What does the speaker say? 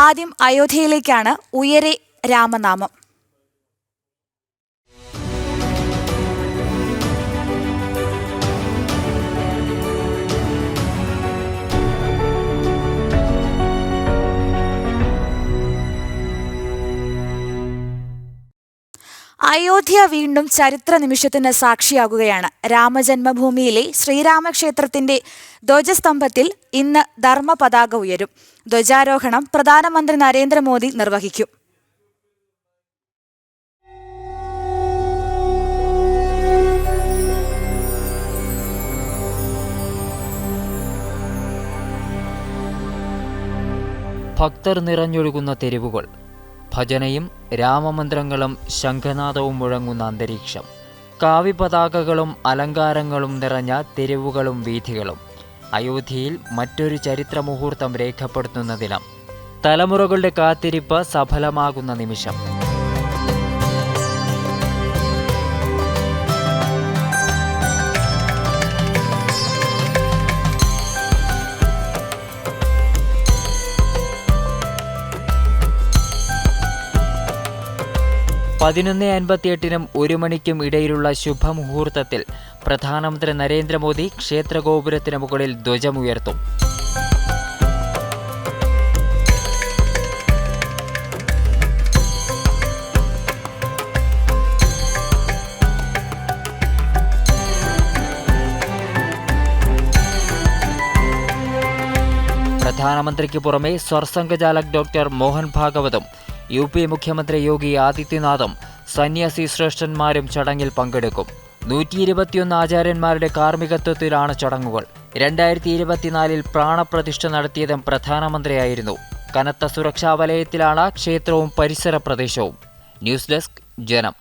ആദ്യം അയോധ്യയിലേക്കാണ്. ഉയരെ രാമനാമം. അയോധ്യ വീണ്ടും ചരിത്ര നിമിഷത്തിന് സാക്ഷിയാകുകയാണ്. രാമജന്മഭൂമിയിലെ ശ്രീരാമക്ഷേത്രത്തിന്റെ ധ്വജസ്തംഭത്തിൽ ഇന്ന് ധർമ്മപതാക ഉയരും. ധ്വജാരോഹണം പ്രധാനമന്ത്രി നരേന്ദ്രമോദി നിർവഹിക്കും. ഭക്തർ നിറഞ്ഞൊഴുകുന്ന തെരുവുകൾ, ഭജനയും രാമമന്ത്രങ്ങളും ശംഖനാദവും മുഴങ്ങുന്ന അന്തരീക്ഷം, കാവ്യപതാകകളും അലങ്കാരങ്ങളും നിറഞ്ഞ തെരുവുകളും വീഥികളും. അയോധ്യയിൽ മറ്റൊരു ചരിത്ര മുഹൂർത്തം രേഖപ്പെടുത്തുന്ന ദിനം. തലമുറകളുടെ കാത്തിരിപ്പ് സഫലമാകുന്ന നിമിഷം. പതിനൊന്ന് 58-നും 1 മണിക്കും ഇടയിലുള്ള ശുഭമുഹൂർത്തത്തിൽ പ്രധാനമന്ത്രി നരേന്ദ്രമോദി ക്ഷേത്രഗോപുരത്തിന് മുകളിൽ ധ്വജമുയർത്തും. പ്രധാനമന്ത്രിക്ക് പുറമെ സർസംഘചാലക് ഡോക്ടർ മോഹൻ ഭാഗവതും UP മുഖ്യമന്ത്രി യോഗി ആദിത്യനാഥും സന്യാസി ശ്രേഷ്ഠന്മാരും ചടങ്ങിൽ പങ്കെടുക്കും. 121 ആചാര്യന്മാരുടെ കാർമ്മികത്വത്തിലാണ് ചടങ്ങുകൾ. 2024 പ്രാണപ്രതിഷ്ഠ നടത്തിയതും പ്രധാനമന്ത്രിയായിരുന്നു. കനത്ത സുരക്ഷാ വലയത്തിലാണ് ക്ഷേത്രവും പരിസര പ്രദേശവും. ന്യൂസ് ഡെസ്ക് ജനം.